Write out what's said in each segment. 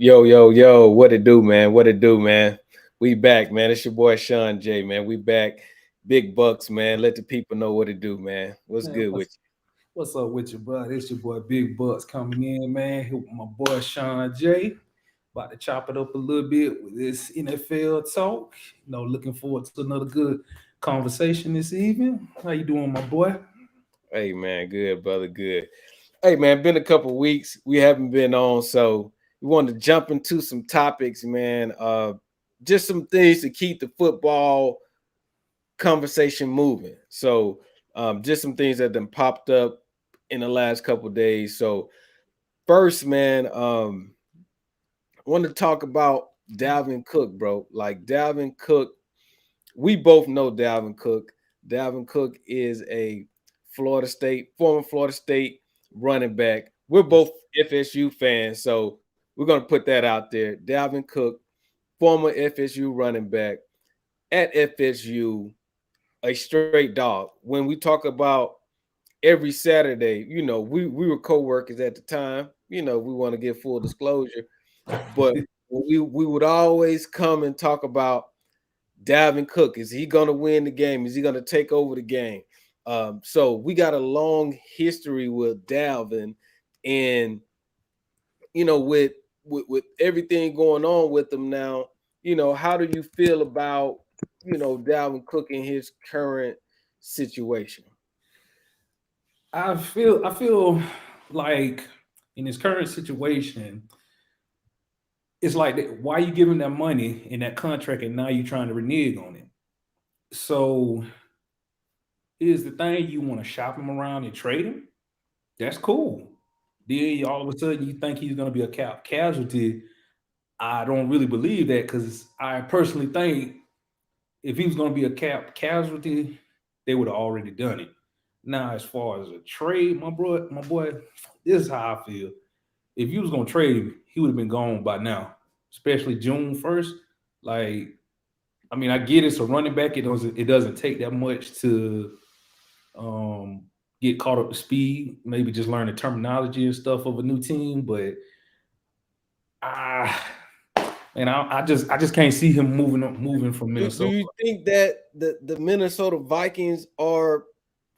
Yo, what it do, man? What it do, man? We back, man. It's your boy Sean J, man. We back. Big bucks, man. Let the people know what it do, man. What's Man, good with what's up with you, bro? It's your boy Big Bucks coming in, man. Here with my boy Sean J. About to chop it up a little bit with this NFL talk. Looking forward to another good conversation this evening. How you doing, my boy? you? Hey, man. Good, brother. Good. Hey, man. Been a couple weeks. We haven't been on, so we wanted to jump into some topics, man. Just some things to keep the football conversation moving. So, just some things that then popped up in the last couple of days. So, first, man, I want to talk about Dalvin Cook, bro. Like Dalvin Cook, we both know Dalvin Cook. Dalvin Cook is a former Florida State running back. We're Yes. both FSU fans, so we're gonna put that out there. Dalvin Cook, former FSU running back at FSU, a straight dog. When we talk about every Saturday, we were co-workers at the time. We want to give full disclosure, but we would always come and talk about Dalvin Cook. Is he going to win the game? Is he going to take over the game? So we got a long history with Dalvin, and with everything going on with him now, how do you feel about Dalvin Cook in his current situation? I feel like in his current situation, it's like why you giving that money in that contract and now you trying to renege on it. So here's the thing: you want to shop him around and trade him. That's cool. Then all of a sudden you think he's going to be a cap casualty. I don't really believe that because I personally think if he was going to be a cap casualty, they would have already done it. Now, as far as a trade, my boy, this is how I feel. If you was going to trade him, he would have been gone by now, especially June 1st. Like, I mean, I get it's a running back. It doesn't take that much to um, get caught up to speed. Maybe just learn the terminology and stuff of a new team. But I I just can't see him moving from Do Minnesota. you think that the Minnesota Vikings are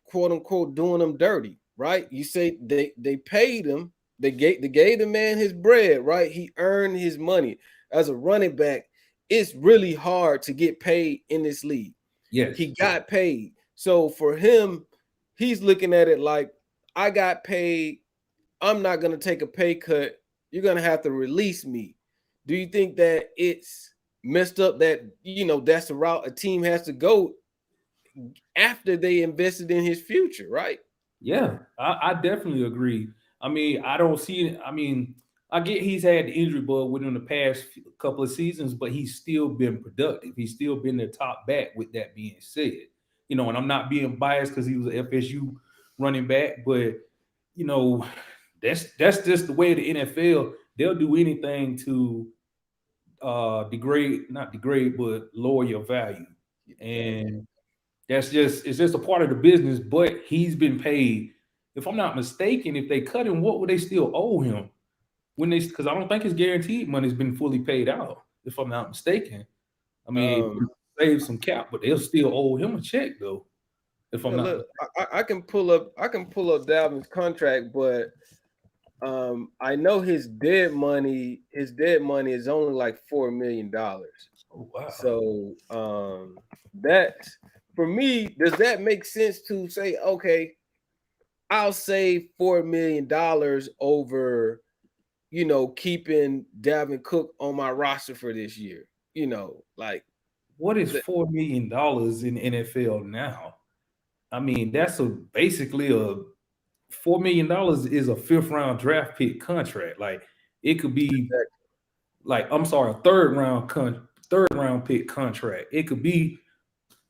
quote unquote doing them dirty, right? You say they paid him, they gave the man his bread, right? He earned his money as a running back. It's really hard to get paid in this league. Yes. He got paid. So for him, he's looking at it like I got paid. I'm not gonna take a pay cut. You're gonna have to release me. Do you think that it's messed up that that's the route a team has to go after they invested in his future, right? Yeah, I definitely agree. I mean, I don't see it. I mean, I get he's had the injury bug within the past couple of seasons, but he's still been productive. He's still been the top back. With that being said, and I'm not being biased because he was an FSU running back, but you know, that's just the way the NFL. They'll do anything to not degrade, but lower your value, Exactly. and it's just a part of the business. But he's been paid. If I'm not mistaken, if they cut him, what would they still owe him when they? Because I don't think his guaranteed money's been fully paid out. If I'm not mistaken, I mean, Um, save some cap, but they'll still owe him a check though. If I'm yeah, not look, I can pull up Dalvin's contract, but I know his dead money is only like $4 million. oh wow. So that for me, does that make sense to say, okay, I'll save $4 million over, keeping Dalvin Cook on my roster for this year? Like What is the, $4 million in the NFL now? I mean, that's a basically a $4 million is a fifth round draft pick contract. Like it could be like I'm sorry, a third round pick contract. It could be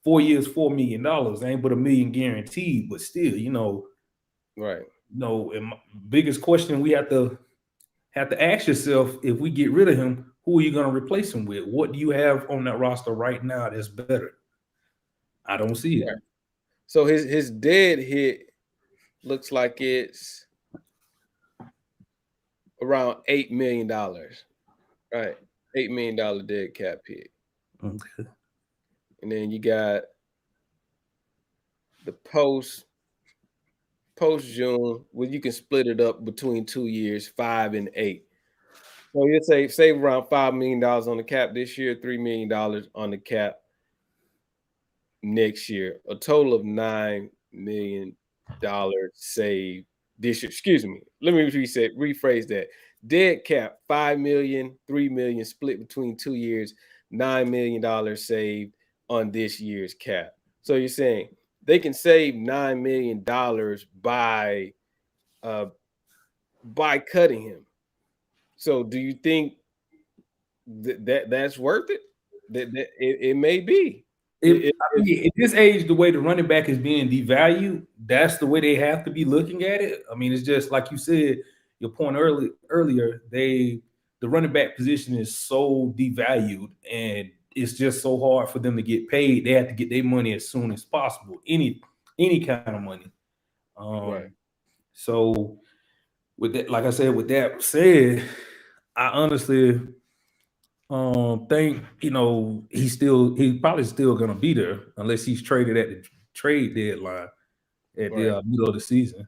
4 years, $4 million. Ain't but a million guaranteed, but still, right. and my biggest question we have to ask yourself: if we get rid of him, who are you going to replace him with? What do you have on that roster right now that's better? I don't see it. Right. So his dead hit looks like it's around $8 million. Right. $8 million dead cap hit. Okay. And then you got the post June, where you can split it up between 2 years, 5 and 8. So you save around $5 million on the cap this year, $3 million on the cap next year. A total of $9 million saved this year. Excuse me. Let me rephrase that. Dead cap, 5 million, 3 million split between 2 years, $9 million saved on this year's cap. So you're saying they can save $9 million uh by cutting him. So do you think that's worth it? That it may be. I mean, at this age, the way the running back is being devalued, that's the way they have to be looking at it. I mean, it's just like you said, your point earlier, the running back position is so devalued, and it's just so hard for them to get paid. They have to get their money as soon as possible, any kind of money. Right. Um, so with that, like I said, with that said, I honestly think he's probably still gonna be there unless he's traded at the trade deadline at the Right. middle of the season.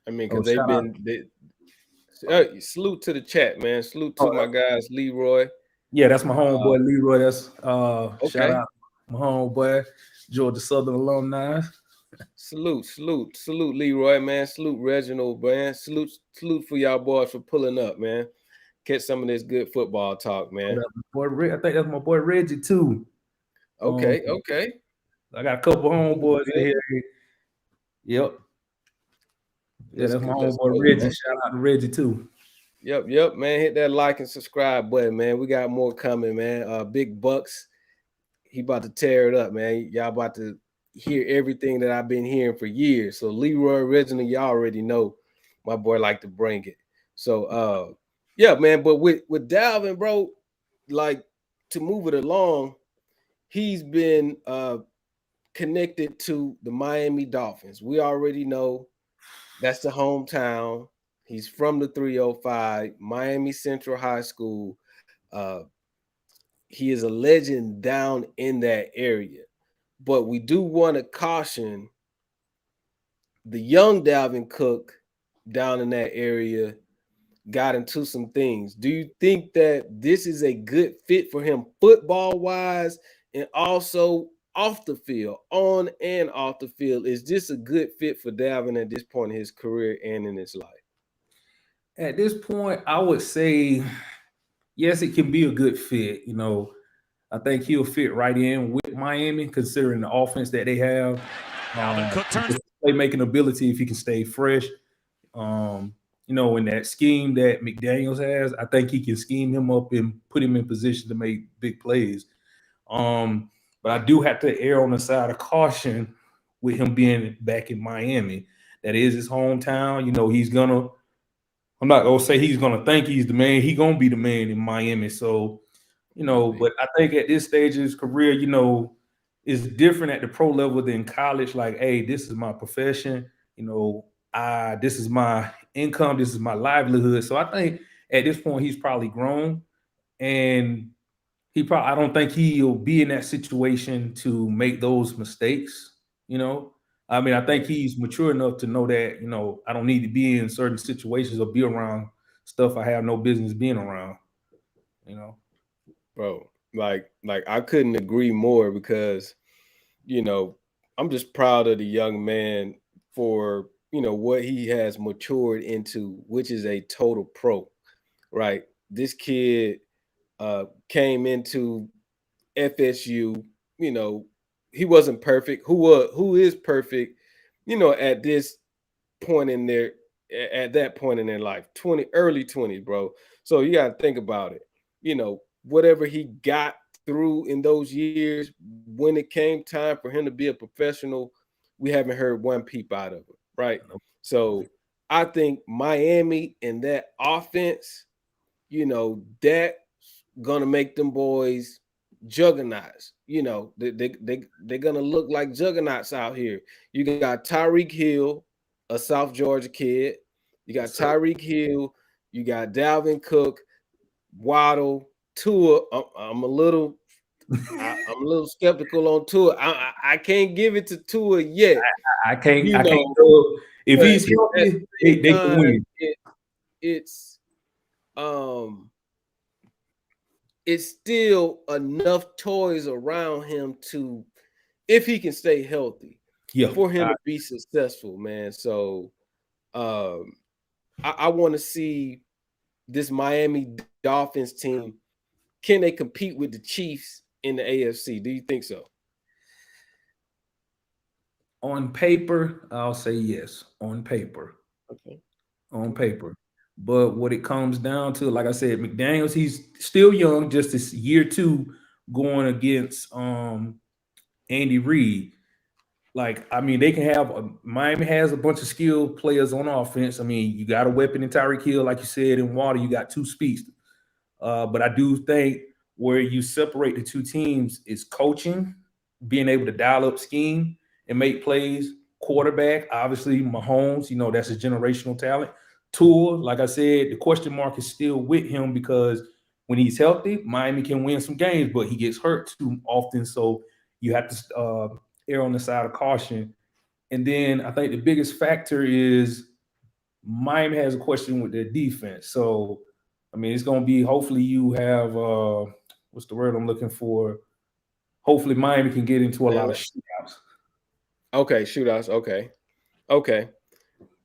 I mean, Oh, because shout out! salute to the chat, man. Salute Oh, to my guys, Leroy. yeah, that's my Uh, homeboy Leroy. That's shout okay. out my homeboy Georgia Southern alumni. Salute, Leroy, man. Salute Reginald, man. Salute for y'all boys for pulling up, man. Catch some of this good football talk, Oh, man. that's my boy. I think that's my boy Reggie too. Um, Okay. I got a couple Good, homeboys in good. here. Yep, yeah, Let's that's my go. Let's homeboy go, Reggie. man. Shout out to Reggie too. Yep, man. Hit that like and subscribe button, man. We got more coming, man. Big Bucks, he about to tear it up, man. Y'all about to hear everything that I've been hearing for years. So Leroy originally, y'all already know my boy like to bring it. So yeah, man. But with Dalvin, bro, like to move it along, he's been connected to the Miami Dolphins. We already know that's the hometown. He's from the 305, Miami Central High School. Uh, he is a legend down in that area. But we do want to caution the young Dalvin Cook down in that area got into some things. Do you think that this is a good fit for him football wise and also off the field, on and off the field? Is this a good fit for Dalvin at this point in his career and in his life? At this point, I would say yes, it can be a good fit. I think he'll fit right in with Miami, considering the offense that they have. Dalvin Cook turns. Playmaking ability, if he can stay fresh. In that scheme that McDaniels has, I think he can scheme him up and put him in position to make big plays. But I do have to err on the side of caution with him being back in Miami. That is his hometown. He's gonna. I'm not gonna say he's gonna think he's the man. He gonna be the man in Miami. So, but I think at this stage of his career, is different at the pro level than college. Like, hey, this is my profession. This is my income. This is my livelihood. So I think at this point he's probably grown, and I don't think he'll be in that situation to make those mistakes. I mean, I think he's mature enough to know that, I don't need to be in certain situations or be around stuff I have no business being around, you know. Bro, like I couldn't agree more because you know, I'm just proud of the young man for, what he has matured into, which is a total pro, right? This kid came into FSU, you know, he wasn't perfect. Who is perfect, at this point in their at that point in their life, early 20s, bro. So you got to think about it. Whatever he got through in those years, when it came time for him to be a professional, we haven't heard one peep out of him, right? So I think Miami and that offense, that gonna make them boys juggernauts. They're gonna look like juggernauts out here. You got Tyreek Hill, a South Georgia kid. You got Yes, sir. Tyreek Hill. You got Dalvin Cook. Waddle, Tua. I'm a little I'm a little skeptical on Tua. I can't give it to Tua yet, I you can't know, go. If but he's at healthy, the same they can time, win. it's um it's still enough toys around him to, if he can stay healthy, Yeah. for him to be successful, man. So I want to see this Miami Dolphins team. Can they compete with the Chiefs in the AFC? Do you think so? On paper, I'll say yes. On paper. Okay. On Okay. paper. But what it comes down to, like I said, McDaniels, he's still young, just this year two going against Andy Reid. Like, I mean, they can have Miami has a bunch of skilled players on offense. I mean, you got a weapon in Tyreek Hill, like you said, in Water, you got two speedsters. But I do think where you separate the two teams is coaching, being able to dial up scheme and make plays. Quarterback, obviously, Mahomes, that's a generational talent. Tua, like I said, the question mark is still with him because when he's healthy, Miami can win some games, but he gets hurt too often. So you have to err on the side of caution. And then I think the biggest factor is Miami has a question with their defense. So, I mean, it's going to be hopefully you have what's the word I'm looking for? Hopefully Miami can get into a lot of shootouts. Okay, shootouts. Okay. Okay.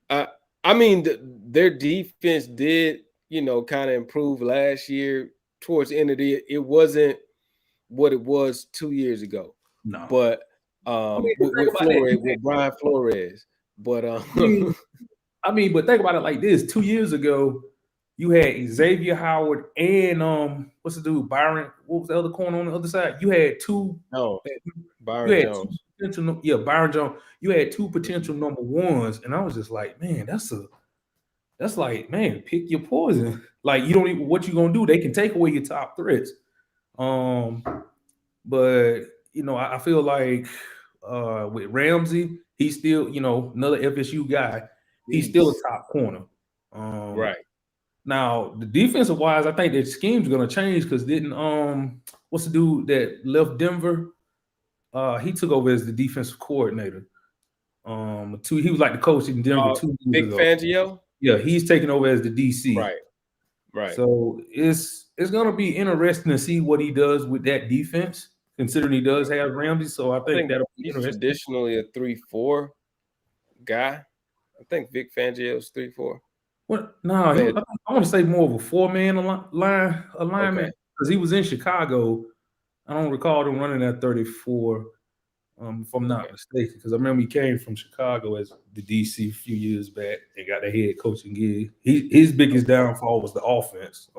Uh, I mean, their defense did, kind of improve last year. Towards the end of the year, it wasn't what it was 2 years ago, No. but I mean, think with about that. Flores, with Brian Flores, but But think about it like this: 2 years ago, you had Xavier Howard and what's the dude Byron? What was the other corner on the other side? You had two. no, You Byron had two Jones. potential. Yeah, Byron Jones. You had two potential number ones, and I was just like, man, that's like, man, pick your poison. Like you don't even what you gonna do. They can take away your top threats. Um, but I feel like with Ramsey, he's still, another FSU guy. He's still a Jeez. top corner. Um, Right. Now the defensive wise, I think their scheme's gonna change because didn't what's the dude that left Denver? He took over as the defensive coordinator. He was like the coach in Denver 2 years Vic ago. Fangio. Yeah, he's taking over as the DC. Right. Right. So it's gonna be interesting to see what he does with that defense, considering he does have Ramsey. So I I think think that'll be he's interesting. traditionally a 3-4 guy. I think Vic Fangio's 3-4. What? No, Go ahead. I want to say more of a four-man line Okay. alignment because he was in Chicago. I don't recall them running that 34, if I'm not Okay. mistaken, because I remember he came from Chicago as the DC a few years back and got the head coaching gig. His biggest downfall was the offense.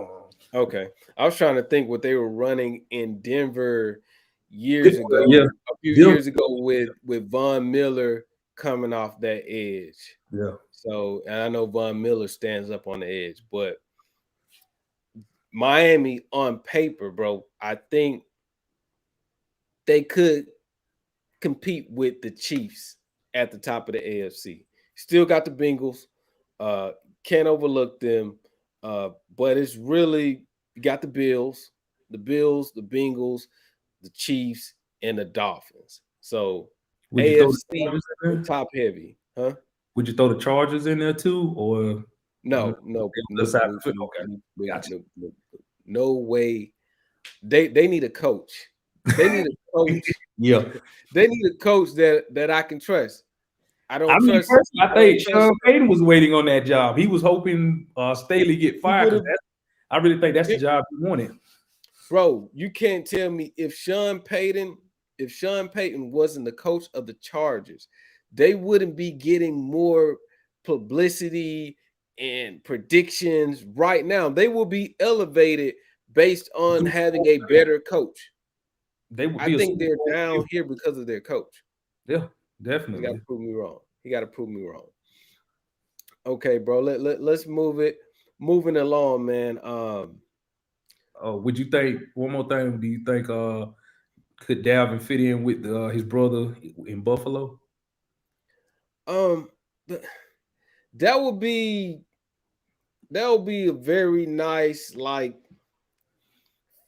Okay. I was trying to think what they were running in Denver Yeah, years ago, yeah, a few them- years ago with Von Miller coming off that edge. yeah. So, and I know Von Miller stands up on the edge, but Miami on paper, bro, I think they could compete with the Chiefs at the top of the AFC. Still got the Bengals. Uh, can't overlook them. But it's really, you got the Bills, the Bengals, the Chiefs, and the Dolphins. So Would you throw the AFC, Chargers in the there? top heavy, huh? Would you throw the Chargers in there too, or on the No, nope, other nope, side nope, of it? nope, Okay, nope, nope, gotcha. nope, nope, nope. No way. They need a coach. They need a coach. Yeah. They need a coach that I can trust. I I don't mean, trust. personally, I I don't think trust. Sean Payton was waiting on that job. He was hoping Staley get He fired would because have, I really think that's the job he wanted. bro. You can't tell me if Sean Payton wasn't the coach of the Chargers, they wouldn't be getting more publicity and predictions right now. They will be elevated based on Super having Bowl a favorite. better coach. They would I be a think Super they're Bowl down favorite. here because of their coach. Yeah, He got to definitely. prove me wrong. He got to prove me wrong. Okay, bro. Let's move it. Moving along, man. Would you think one more thing? Do you think could Dalvin fit in with his brother in Buffalo? Um, th- that would be a very nice, like,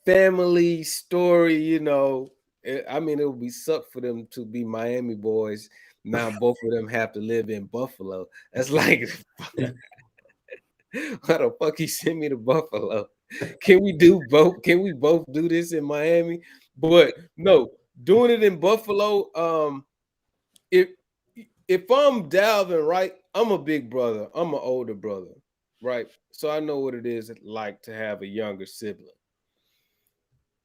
family story, I mean, it would be suck for them to be Miami boys. Now both of them have to live in Buffalo. That's like, why the fuck he sent me to Buffalo? Can we do both? Can we both do this in Miami? But no, doing it in Buffalo. If if I'm Dalvin, right, I'm a big brother. I'm an older brother, right? So I know what it is like to have a younger sibling.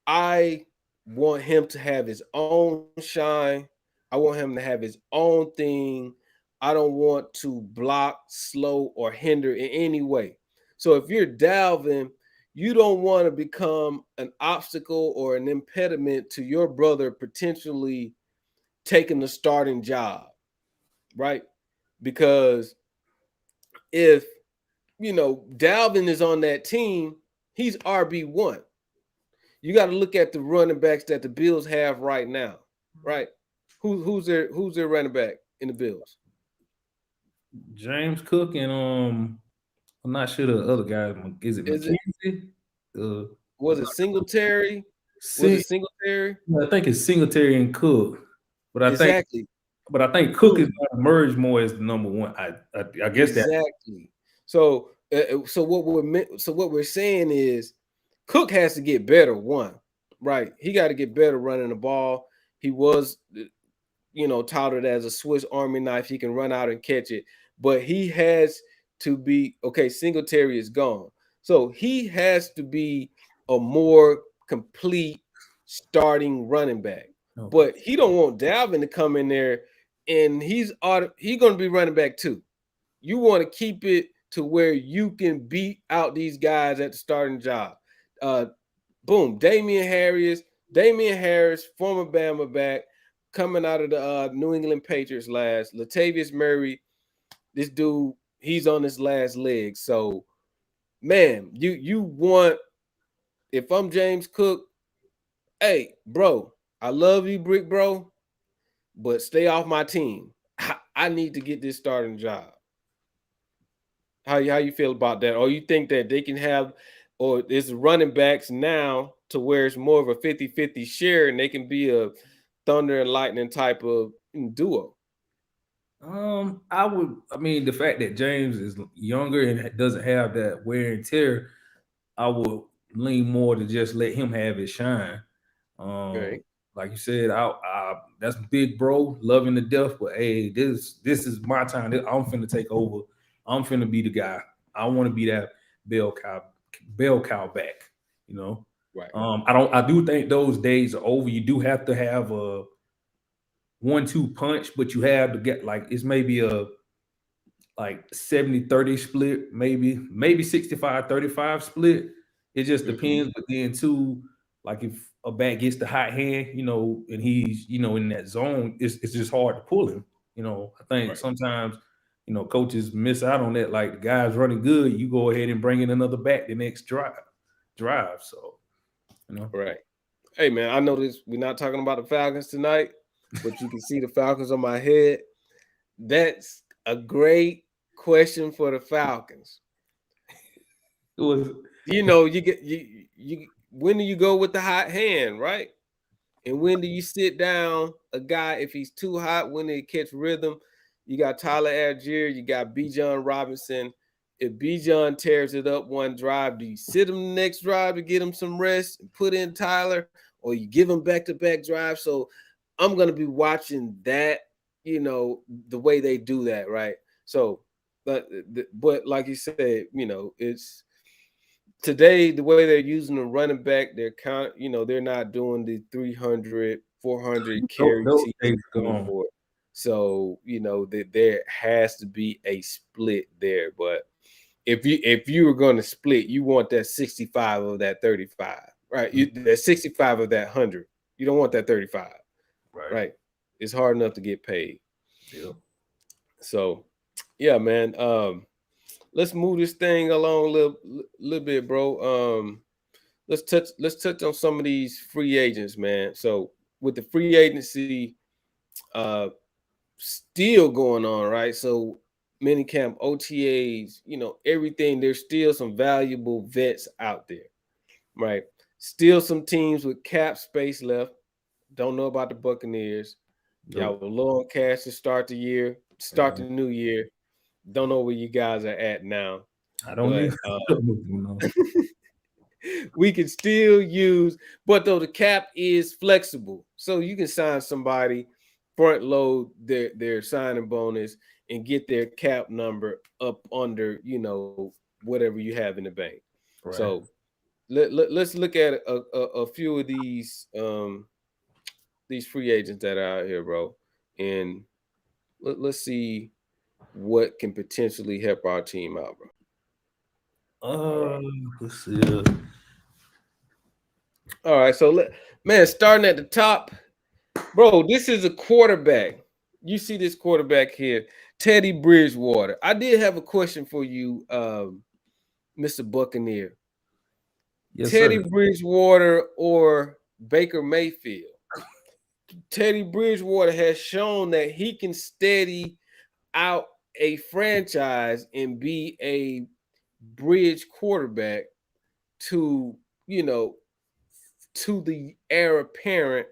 I want him to have his own shine. I want him to have his own thing. I don't want to block, slow, or hinder in any way. So if you're Dalvin, you don't want to become an obstacle or an impediment to your brother potentially taking the starting job, right? Because if Dalvin is on that team, he's RB1. You got to look at the running backs that the Bills have right now, right? Who's their running back in the Bills? James Cook and I'm not sure the other guy. Is it Is it McKenzie? Uh, was it Singletary? Was it Sing, Singletary? I think it's Singletary and Cook, but Exactly. I think Cook is Cook. going to emerge more as the number one. I guess that. Exactly. So what we're saying is Cook has to get better. One, right? He got to get better running the ball. He was touted as a Swiss Army knife. He can run out and catch it, but he has to be okay. Singletary is gone, so he has to be a more complete starting running back. Okay. But he don't want Dalvin to come in there, and he's going to be running back too. You want to keep it to where you can beat out these guys at the starting job. Uh, Boom, Damian Harris, former Bama back, coming out of the New England Patriots last. Latavius Murray, this dude, he's on his last leg. So, man, you want, if I'm James Cook, hey, bro, I love you, Brick Bro, but stay off my team. I need to get this starting job. How you feel about that? Or you think that they can have, or it's running backs now to where it's more of a 50-50 share and they can be a thunder and lightning type of duo? I would. I mean, the fact that James is younger and doesn't have that wear and tear, I would lean more to just let him have his shine. Um, Right. like you said, that's big bro, loving to death. But hey, this is my time. I'm finna take over. I'm finna be the guy. I want to be that bell cow, bell cow back. You know. Right. I don't. I do think those days are over. You do have to have a 1-2 punch, but you have to get like it's maybe a like 70-30 split, maybe 65-35 split. It just Hmm. depends. But then too, like if a back gets the hot hand, and he's in that zone, it's just hard to pull him. I think Right. sometimes coaches miss out on that. Like the guy's running good, you go ahead and bring in another back the next drive. So Right. Hey man, I know this. We're not talking about the Falcons tonight, but you can see the Falcons on my head. That's a great question for the Falcons. it was You get you when do you go with the hot hand, right? And when do you sit down a guy if he's too hot? When they catch rhythm, you got Tyler Algier, you got B. John Robinson. If B. John tears it up one drive, do you sit him the next drive to get him some rest and put in Tyler, or you give him back-to-back drives? So I'm gonna be watching that, the way they do that, right? So, but like you said, it's today the way they're using the running back, they're they're not doing the 300 400 carry those days season are gone. anymore. So that there has to be a split there. But if you were going to split, you want that 65 of that 35, right? That 65 of that 100. You don't want that 35, Right. right? It's hard enough to get paid. Yeah. So yeah, man, let's move this thing along a little bit, bro. Let's touch on some of these free agents, man. So with the free agency uh still going on, right? So minicamp, OTAs, everything, there's still some valuable vets out there, right? Still some teams with cap space left. Don't know about the Buccaneers. Y'all Nope. were low on cash to start the year, start the new year. Don't know where you guys are at now, I don't but even know. we can still use. But though the cap is flexible, so you can sign somebody, front load their signing bonus, and get their cap number up under whatever you have in the bank. Right. So let's look at a few of these free agents that are out here, bro, and let's see what can potentially help our team out, bro. All right. Uh, let's see. All right. So man, starting at the top, bro, this is a quarterback. You see this quarterback here, Teddy Bridgewater. I did have a question for you, Mr. Buccaneer. Yes, Teddy sir. Bridgewater or Baker Mayfield? Teddy Bridgewater has shown that he can steady out a franchise and be a bridge quarterback to, to the heir apparent.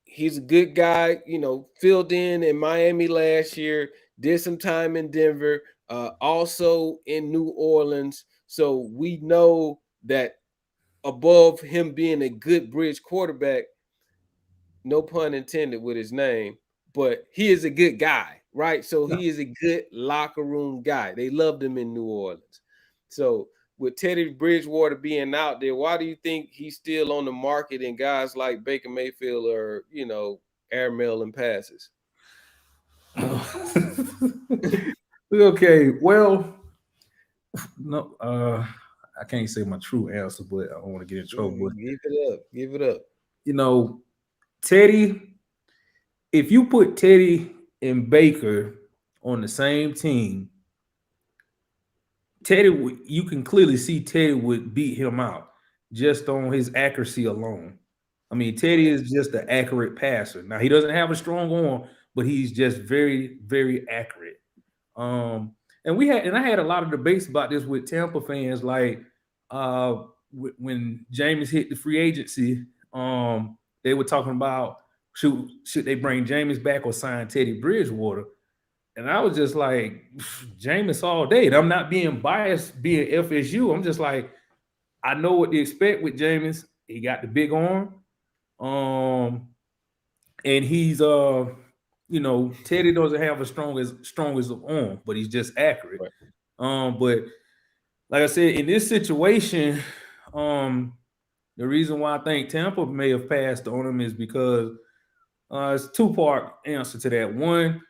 He's a good guy, filled in Miami last year, did some time in Denver, also in New Orleans. So we know that above him being a good bridge quarterback, no pun intended with his name, but he is a good guy, right? So Yeah. he is a good locker room guy. They loved him in New Orleans. So with Teddy Bridgewater being out there, why do you think he's still on the market and guys like Baker Mayfield are, airmail and passes? Okay. Well, no. I can't say my true answer, but I don't want to get in trouble. But Give it up. Give it up. you know, Teddy. If you put Teddy and Baker on the same team, you can clearly see Teddy would beat him out just on his accuracy alone. I mean, Teddy Right. is just an accurate passer. Now he doesn't have a strong arm, but he's just very, very accurate. Um, and I had a lot of debates about this with Tampa fans, like uh, when Jameis hit the free agency, they were talking about should they bring Jameis back or sign Teddy Bridgewater. And I was just like, Jameis all day. And I'm not being biased being FSU. I'm just like, I know what to expect with Jameis. He got the big arm. Um, and Teddy doesn't have a strongest of arm, but he's just accurate. Right. But like I said, in this situation, um, the reason why I think Tampa may have passed on him is because it's a two-part answer to that. One,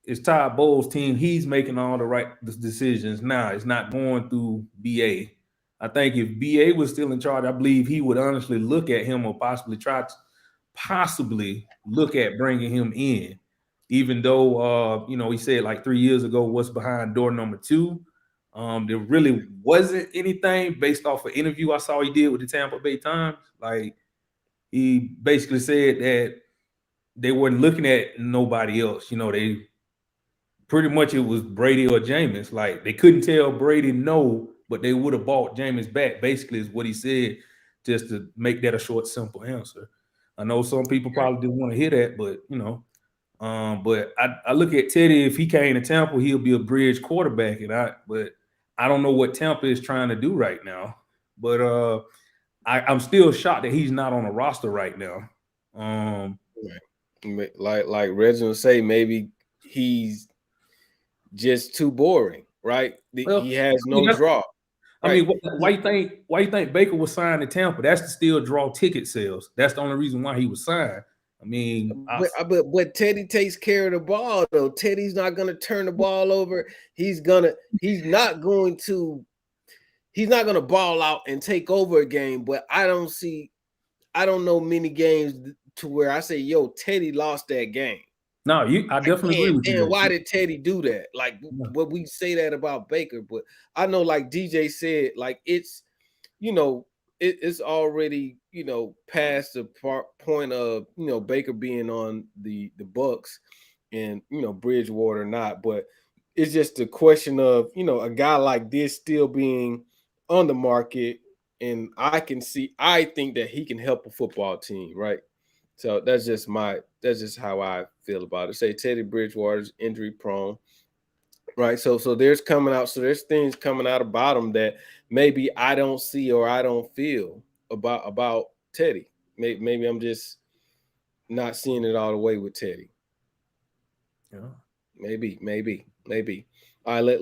it's Todd Bowles' team. He's making all the right decisions now. It's not going through BA. I think if BA was still in charge, I believe he would honestly look at him or possibly look at bringing him in, even though he said like 3 years ago, what's behind door number two. There really wasn't anything based off an interview I saw he did with the Tampa Bay Times. Like he basically said that they weren't looking at nobody else. They pretty much it was Brady or Jameis. Like they couldn't tell Brady no, but they would have bought Jameis back. Basically, is what he said, just to make that a short, simple answer. I know some people Okay. probably didn't want to hear that, but but I look at Teddy. If he came to Tampa, he'll be a bridge quarterback, but I don't know what Tampa is trying to do right now. But I'm still shocked that he's not on a roster right now. Right. Like Reginald say, maybe he's just too boring, right? Well, He has I mean, no draw, right? why you think Baker was signed to Tampa? That's to still draw ticket sales. That's the only reason why he was signed. I mean, But Teddy takes care of the ball though. Teddy's not gonna turn the ball over. He's not going to ball out and take over a game. But I don't know many games to where I say, yo, Teddy lost that game. no, I Like, definitely agree with you damn, there. why did Teddy do that? Like, what we say that about Baker, but I know, like DJ said, like it's you know, it's already past the point of Baker being on the Bucks and Bridgewater not, but it's just a question of a guy like this still being on the market and I think that he can help a football team, right? So that's just how I feel about it. Say Teddy Bridgewater's injury prone, right? So there's things coming out about him that maybe I don't see or I don't feel about Teddy. Maybe I'm just not seeing it all the way with Teddy. Yeah. Maybe. All right,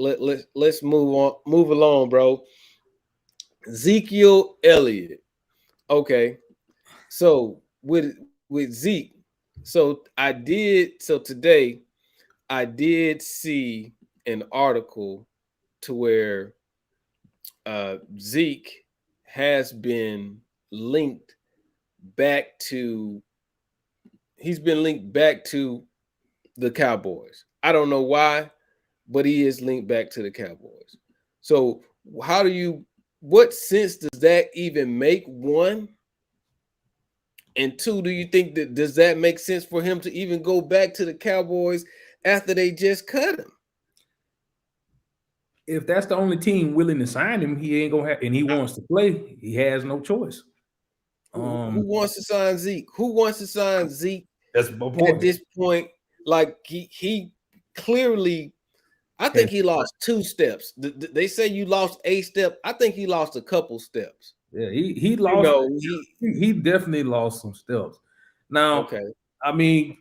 let's move along, bro. Ezekiel Elliott. Okay. So with Zeke, so today I did see an article to where Zeke has been linked back to he's been linked back to the Cowboys. I don't know why, but he is linked back to the Cowboys. So how do you what sense does that even make? One, and two, do you think that does that make sense for him to even go back to the Cowboys after they just cut him? If that's the only team willing to sign him, he ain't gonna have, and he wants to play. He has no choice. Who wants to sign Zeke? Who wants to sign Zeke That's my at point. this point? Like he clearly, I think he lost 2 steps. They say you lost a step. I think he lost a couple steps. Yeah, he You lost. know, He definitely lost some steps. Now, okay. I mean,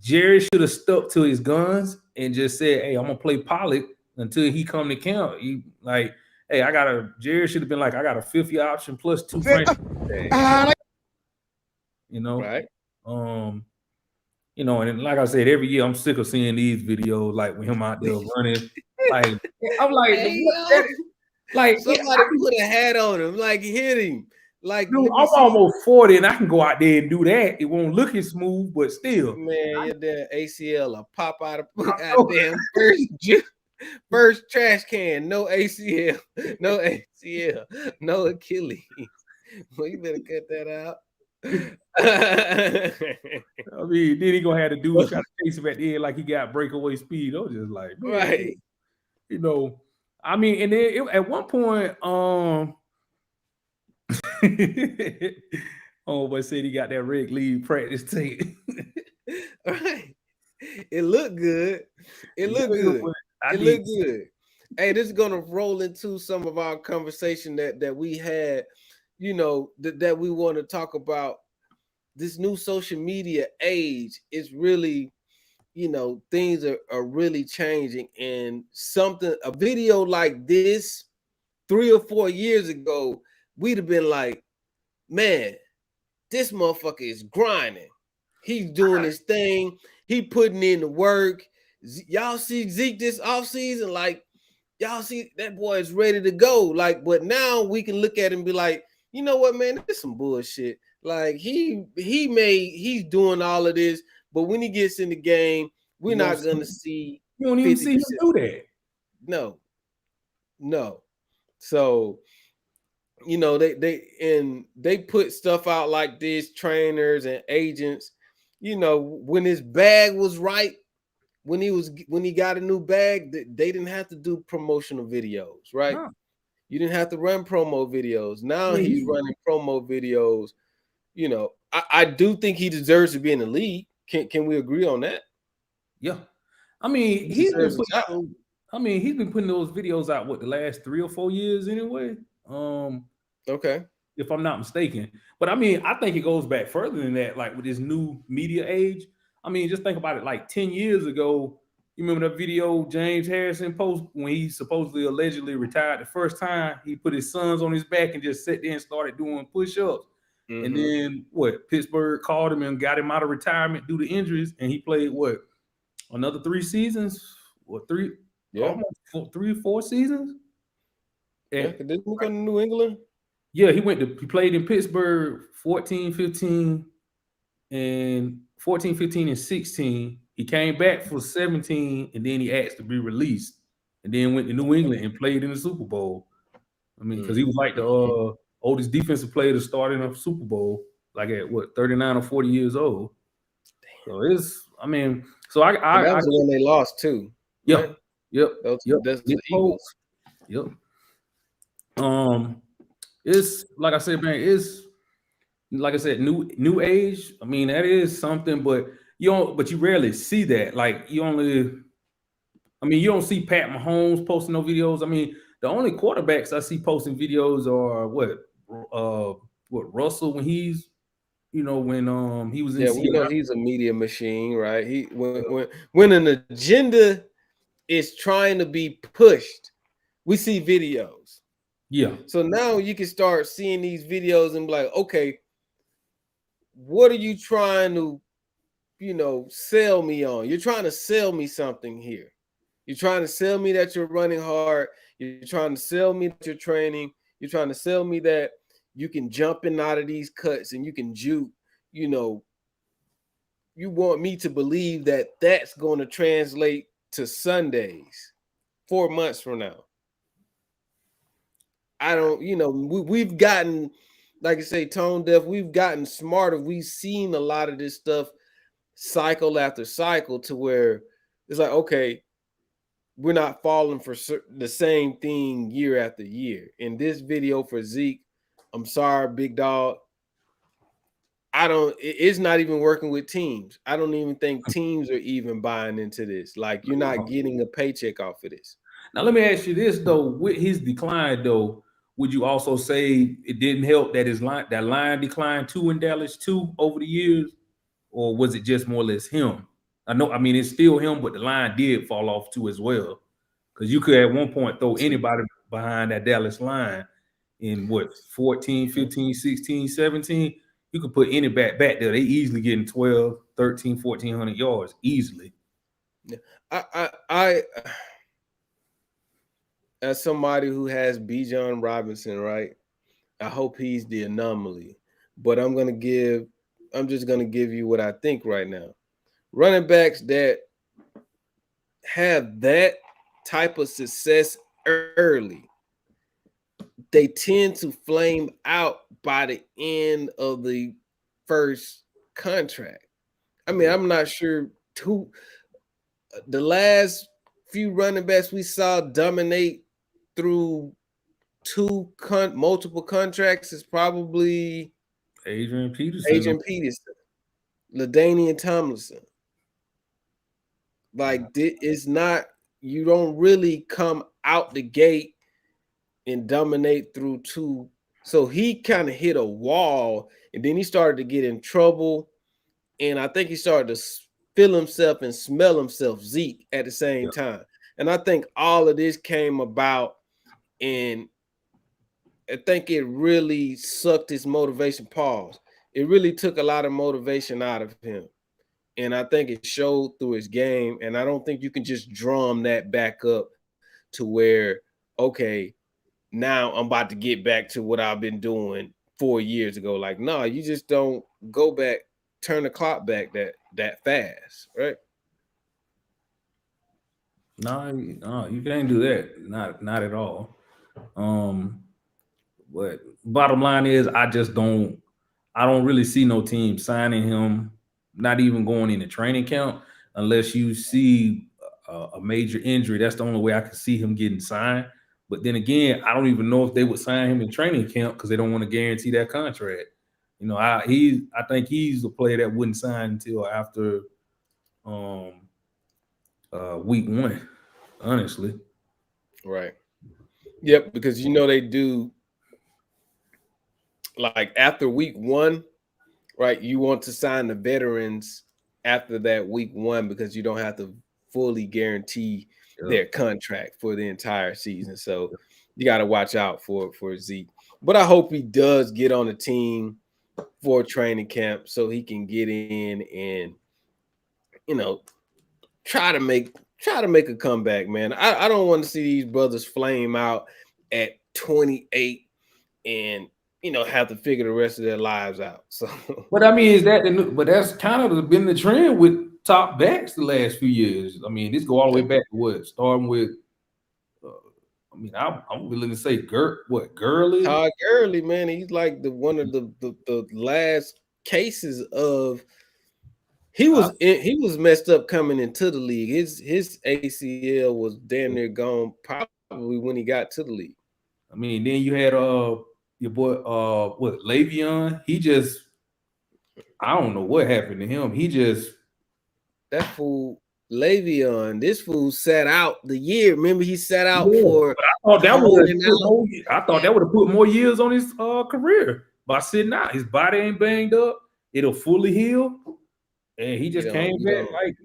Jerry should have stuck to his guns and just said, "Hey, I'm gonna play Pollock until he come to camp." He like, "Hey, Jerry should have been like, I got a 50 option plus 2 franchise tags." You know, Right. um, and like I said, every year I'm sick of seeing these videos, like with him out there running. Like I'm like, Hey what? yo, Like, somebody put a hat on him, like hit him. Like, dude, let me I'm see. almost 40 and I can go out there and do that. It won't look as smooth, but still. Man, your damn ACL will pop out of Oh, goddamn first trash can. No ACL, no ACL, no Achilles. Well, you better cut that out. I mean, then he gonna have to do is try to chase him at the end like he got breakaway speed. I was just like, man, Right. you know. I mean, and then at one point, oh, but said he got that red lead practice tape. Right. It looked good. It Yeah, looked good. I It need. looked good. Hey, this is gonna roll into some of our conversation that we had, that we want to talk about. This new social media age is really, things are really changing. And a video like this 3 or 4 years ago, we'd have been like, man, this motherfucker is grinding. He's doing his thing. He putting in the work. Y'all see Zeke this offseason, like, y'all see that boy is ready to go. Like, but now we can look at him and be like, you know what, man, this is some bullshit. Like he's doing all of this, but when he gets in the game, we're not gonna see You don't even see him 50%. do that. No. So they put stuff out like this, trainers and agents, when his bag was right, when he got a new bag, they didn't have to do promotional videos, right? No. You didn't have to run promo videos. Now Yeah, he's running promo videos. I do think he deserves to be in the league. Can we agree on that? yeah. I mean, He deserves a job. he's been putting those videos out the last 3 or 4 years anyway. Okay. If I'm not mistaken. But I mean, I think it goes back further than that, like with this new media age. I mean, just think about it, like 10 years ago, you remember that video James Harrison post when he supposedly allegedly retired the first time? He put his sons on his back and just sat there and started doing push-ups. And then Pittsburgh called him and got him out of retirement due to injuries, and he played another 3 seasons? Three? Yeah. Almost 3 or 4 seasons? Yeah. And Didn't he go to New England? yeah, he played in Pittsburgh 14, 15, and 14, 15, and 16. He came back for 17, and then he asked to be released, and then went to New England and played in the Super Bowl. I mean, because he was like the oldest defensive player to start in a Super Bowl, like at 39 or 40 years old. So And that was the one they lost too, right? Yep. That's the Eagles. Yep. it's like I said, man, it's like I said, new age. I mean, that is something, but you rarely see that. Like you only, I mean, you don't see Pat Mahomes posting no videos. I mean, the only quarterbacks I see posting videos are uh, what Russell when he's, when he was in Yeah, we know Seattle. he's a media machine, right? He when an agenda is trying to be pushed, we see videos. Yeah, So now you can start seeing these videos and be like, okay, what are you trying to, sell me on? You're trying to sell me something here. You're trying to sell me that you're running hard. You're trying to sell me that you're training. You're trying to sell me that you can jump in out of these cuts and you can juke. You know, you want me to believe that that's going to translate to Sundays 4 months from now. I don't, we've gotten, like I say, tone deaf. We've gotten smarter. We've seen a lot of this stuff cycle after cycle to where it's like, okay, we're not falling for the same thing year after year. In this video for Zeke, I'm sorry, big dog. It's not even working with teams. I don't even think teams are even buying into this. Like, you're not getting a paycheck off of this. now let me ask you this though: with his decline, though, would you also say it didn't help that that line declined too in Dallas too over the years, or was it just more or less him? I know, I mean, it's still him, but the line did fall off too as well. Because you could at one point throw anybody behind that Dallas line in what 14, 15, 16, 17. You could put any back there. They easily getting 12, 13, 1,400 yards easily. I as somebody who has Bijan Robinson, right? I hope he's the anomaly. But I'm just gonna give you what I think right now. Running backs that have that type of success early, they tend to flame out by the end of the first contract. I mean, I'm not sure who the last few running backs we saw dominate through multiple contracts is probably Adrian Peterson. Adrian Peterson, LaDainian Tomlinson. Like, it's not, you don't really come out the gate and dominate through two. So he kind of hit a wall and then he started to get in trouble. And I think he started to feel himself and smell himself, Zeke, at the same Yeah. time. And I think all of this came about, and I think it really sucked his motivation. Pause. It really took a lot of motivation out of him. And I think it showed through his game. And I don't think you can just drum that back up to where, okay, now I'm about to get back to what I've been doing 4 years ago. Like, no, you just don't go back, turn the clock back that fast, right? No, you can't do that. Not at all. Um, but bottom line is, I don't really see no team signing him. Not even going into training camp unless you see a major injury. That's the only way I can see him getting signed. But then again, I don't even know if they would sign him in training camp because they don't want to guarantee that contract. I think he's a player that wouldn't sign until after um week one, honestly. Right. Yep, because they do, like, after week one, right? You want to sign the veterans after that week one because you don't have to fully guarantee Yeah. their contract for the entire season. So you got to watch out for Zeke. But I hope he does get on the team for training camp so he can get in and you know try to make a comeback, man. I don't want to see these brothers flame out at 28 and have to figure the rest of their lives out. So But I mean, but that's kind of been the trend with top backs the last few years. I mean, this go all the way back to what, starting with. Uh, I mean, I'm willing to say Gurley. Todd Gurley, man, he's like one of the last cases of he was messed up coming into the league. His ACL was damn near gone probably when he got to the league. I mean, then you had your boy, what Le'Veon, he just, I don't know what happened to him. He just, that fool Le'Veon, this fool sat out the year. Remember, he sat out yeah. for But I thought that would have holding put out. more. I thought that would have put more years on his career by sitting out. His body ain't banged up. It'll fully heal, and he You just don't, came you back don't, like,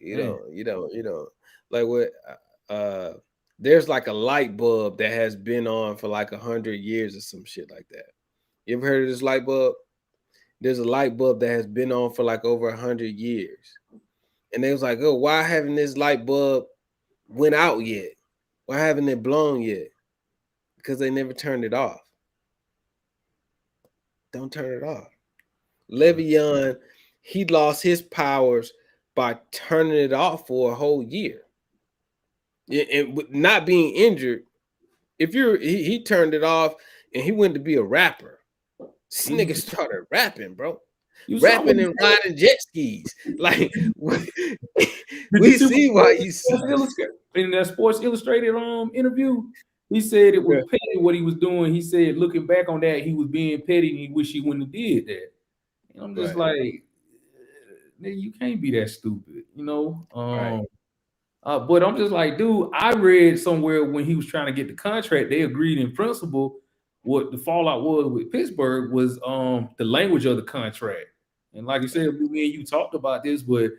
you man. don't, you don't, you don't like what uh there's like a light bulb that has been on for like 100 years or some shit like that. You ever heard of this light bulb? There's a light bulb that has been on for like over 100 years. And they was like, oh, why haven't this light bulb went out yet? Why haven't it blown yet? Because they never turned it off. Don't turn it off. Le'Veon, he lost his powers by turning it off for a whole year. And not being injured, if he turned it off and he went to be a rapper. This nigga Mhm. started rapping, bro. You saw what Rapping he and riding jet skis. Like Did you we see what see why you In that Sports Illustrated interview? He said it was yeah, petty what he was doing. He said looking back on that, he was being petty and he wish he wouldn't have did that. And I'm just right, like, nigga, you can't be that stupid, you know. right, But I'm just like, dude, I read somewhere when he was trying to get the contract, they agreed in principle. What the fallout was with Pittsburgh was the language of the contract. And like you said, me and you talked about this, but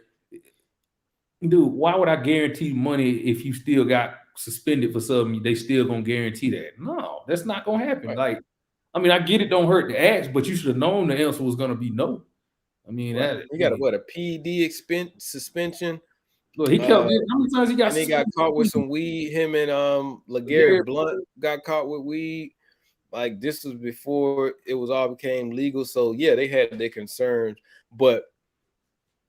dude, why would I guarantee money if you still got suspended for something? They still gonna guarantee that? No, that's not gonna happen. right, Like, I mean, I get it, don't hurt to ask, but you should have known the answer was gonna be no. I mean, right. that He got a man, what, a PED suspension. look, he kept Uh getting, how many times he got and he got suspended? caught with some weed. Him and Gary, LeGarrette Blunt got caught with weed. Like this was before it was all became legal. So yeah, they had their concerns. But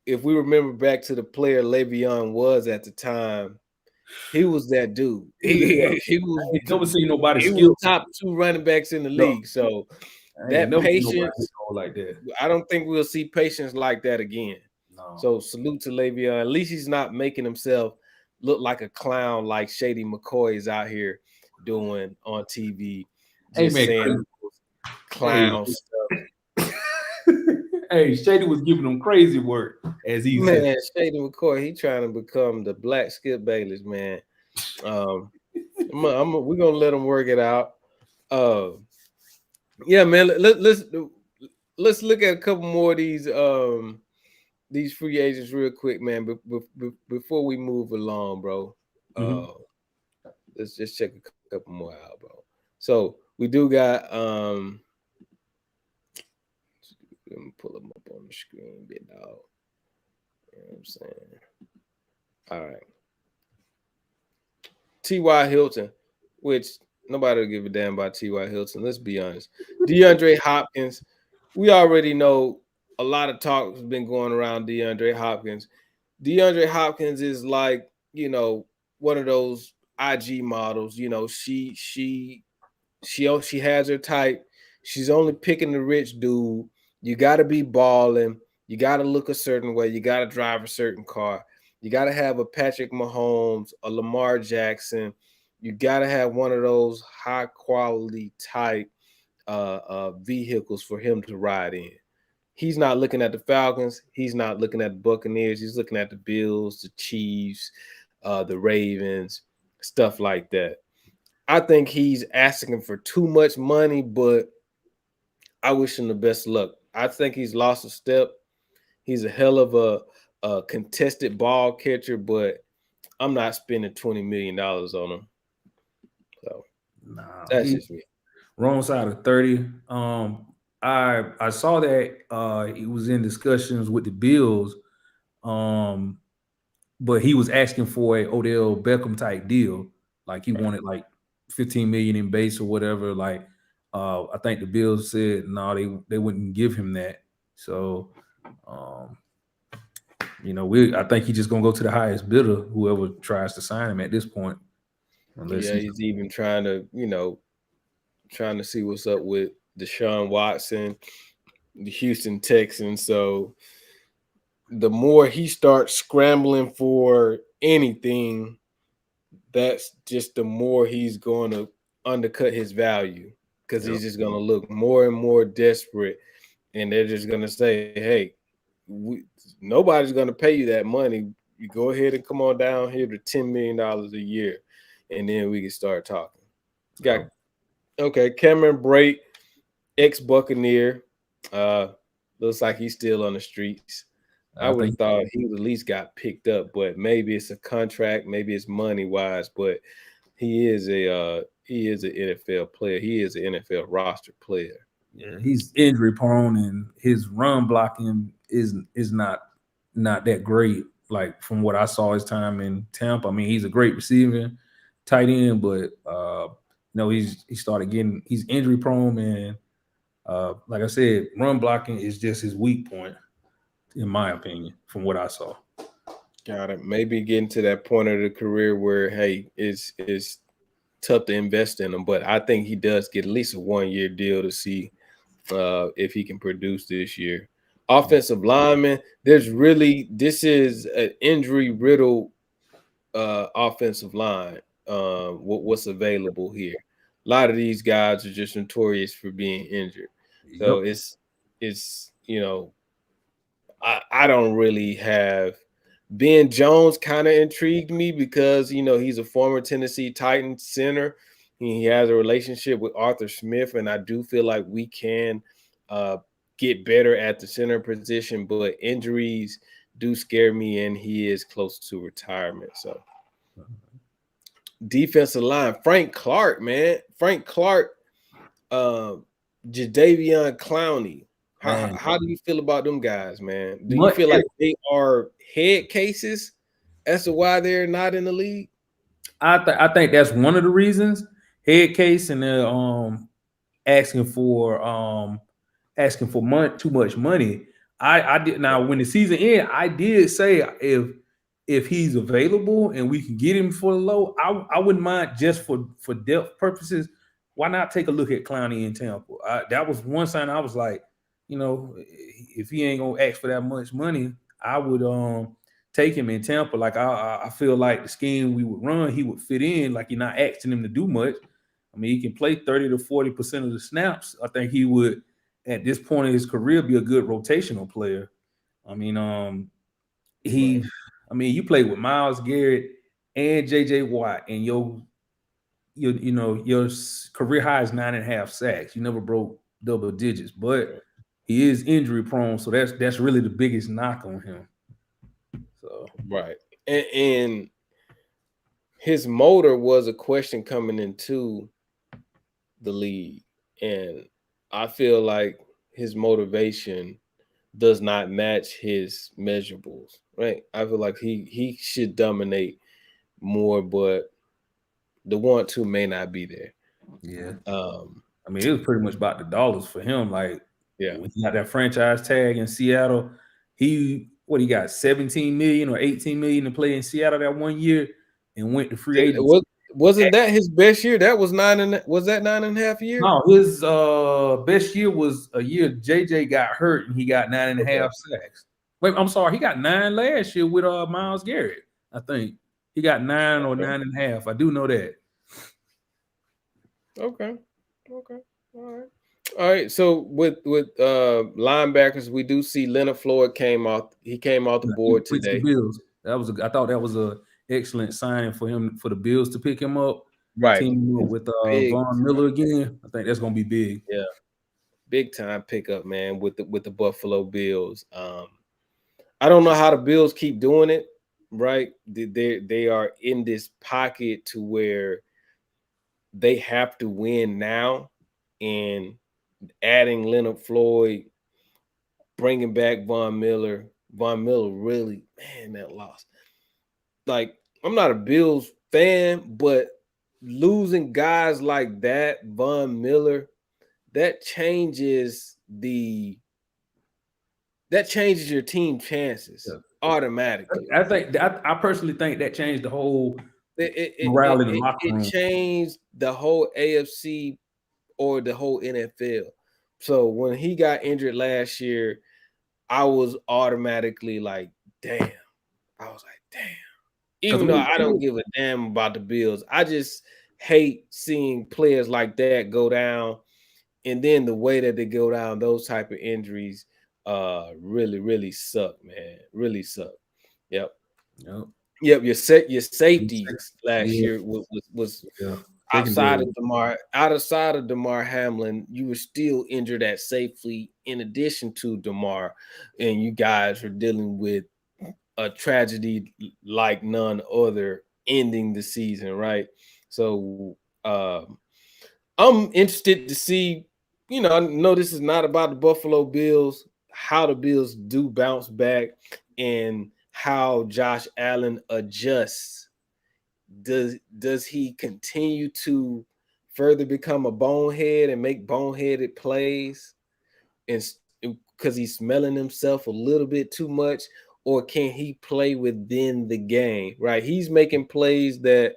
if we remember back to the player Le'Veon was at the time, he was that dude. yeah, He was I ain't never seen nobody he was skill. top two running backs in the No, league. So I ain't that never seen nobody patience, go like that. I don't think we'll see patience like that again. No. So salute to Le'Veon. At least he's not making himself look like a clown like Shady McCoy is out here doing on TV, Hey just man, saying hey, clown stuff. hey, Shady was giving them crazy work, as he said. Man, Shady McCoy, he trying to become the black Skip Bayless, man. Um, we're gonna let him work it out. Uh, yeah, man. Let's look at a couple more of these free agents real quick, man. Before we move along, bro. Mhm. Uh, let's just check a couple more out, bro. So we do got let me pull them up on the screen, bit dog. You know what I'm saying? All right. T.Y. Hilton, which nobody will give a damn about T.Y. Hilton. Let's be honest. DeAndre Hopkins, we already know a lot of talk has been going around DeAndre Hopkins. DeAndre Hopkins is like, one of those IG models. She has her type. She's only picking the rich dude. You got to be balling. You got to look a certain way. You got to drive a certain car. You got to have a Patrick Mahomes, a Lamar Jackson. You got to have one of those high quality type vehicles for him to ride in. He's not looking at the Falcons. He's not looking at the Buccaneers. He's looking at the Bills, the Chiefs, the Ravens, stuff like that. I think he's asking for too much money, but I wish him the best luck. I think he's lost a step. He's a hell of a contested ball catcher, but I'm not spending $20 million on him. So Nah, that's he just me. wrong side of 30. I saw that he was in discussions with the Bills, um, but he was asking for a Odell Beckham type deal. Like he Right. wanted like 15 million in base or whatever. Like I think the Bills said no, they wouldn't give him that. So um, I think he's just gonna go to the highest bidder, whoever tries to sign him at this point, unless Yeah, he's he's even trying to see what's up with Deshaun Watson, the Houston Texans. So the more he starts scrambling for anything, that's just the more he's going to undercut his value because Yep. he's just gonna look more and more desperate, and they're just gonna say, "Hey, nobody's gonna pay you that money. You go ahead and come on down here to $10 million a year, and then we can start talking." Got Yep. okay, Cameron Brate, ex Buccaneer, uh, looks like he's still on the streets. I I would have think thought he would at least got picked up, but maybe it's a contract, maybe it's money wise, but he is an NFL player. He is an NFL roster player. yeah, he's injury prone and his run blocking is not that great. Like from what I saw his time in Tampa, I mean he's a great receiver, tight end, but he started getting he's injury prone and like I said, run blocking is just his weak point, in my opinion, from what I saw. Got it. Maybe getting to that point of the career where hey, it's tough to invest in him, but I think he does get at least a 1 year deal to see if he can produce this year. Offensive lineman, this is an injury riddled offensive line. What's available here? A lot of these guys are just notorious for being injured, Yep. so it's I don't really have. Ben Jones kind of intrigued me because he's a former Tennessee Titans center. He has a relationship with Arthur Smith, and I do feel like we can uh, get better at the center position. But injuries do scare me, and he is close to retirement. So defensive line, Frank Clark, man, Frank Clark, uh, Jadeveon Clowney. How, Man, how do you feel about them guys, man? Do you much feel like they are head cases as to why they're not in the league? I think that's one of the reasons. Head case and asking for too much money. I did now when the season ended, I did say if he's available and we can get him for the low, I wouldn't mind just for depth purposes. Why not take a look at Clowney in Tampa? That was one sign I was like, if he ain't gonna ask for that much money, I would take him in Tampa. Like I feel like the scheme we would run, he would fit in. Like you're not asking him to do much. I mean, he can play 30 to 40% of the snaps. I think he would, at this point in his career, be a good rotational player. I mean, he, Right, I mean, you played with Miles Garrett and JJ Watt, and your career high is 9.5 sacks. You never broke double digits, but right. he is injury prone, so that's really the biggest knock on him. So Right. And his motor was a question coming into the league, and I feel like his motivation does not match his measurables. Right. I feel like he should dominate more, but the want to may not be there. yeah, Um, I mean, it was pretty much about the dollars for him. Like yeah. when he got that franchise tag in Seattle, he got 17 million or 18 million to play in Seattle that 1 year and went to free agency. Wasn't that his best year? That was was that 9.5 year? No, his best year was a year JJ got hurt and he got nine and a Okay. half sacks. Wait, I'm sorry, he got 9 last year with Miles Garrett. I think he got 9 or Okay. 9.5. I do know that. Okay. Okay. All right. All right. So with linebackers, we do see Leonard Floyd came off. He came off the Yeah, he board went to the today. Bills. I thought that was a excellent signing for him for the Bills to pick him up, Right. team up It's with big. Von Miller again. I think that's gonna be big. Yeah. Big time pickup, man, with the Buffalo Bills. I don't know how the Bills keep doing it. Right. They are in this pocket to where they have to win now, and adding Leonard Floyd, bringing back Von Miller. Von Miller really, man, that loss. Like, I'm not a Bills fan, but losing guys like that, Von Miller, that changes the that changes your team chances Yeah. automatically. I personally think that changed the whole It it, it, morale it, in the it locker it room. changed the whole AFC or the whole NFL. So when he got injured last year, I was automatically like, damn. I was like, damn. Because Even though I don't give a damn about the Bills, I just hate seeing players like that go down, and then the way that they go down, those type of injuries, really suck, man. Really suck. Yep. Yep. Yep. Your safeties last Yeah, year was yeah. outside Secondary. of Damar Hamlin, you were still injured at safely in addition to Damar, and you guys are dealing with a tragedy like none other ending the season, right? So I'm interested to see, I know this is not about the Buffalo Bills, how the Bills do bounce back and how Josh Allen adjusts. Does he continue to further become a bonehead and make boneheaded plays, and because he's smelling himself a little bit too much, or can he play within the game, right? He's making plays that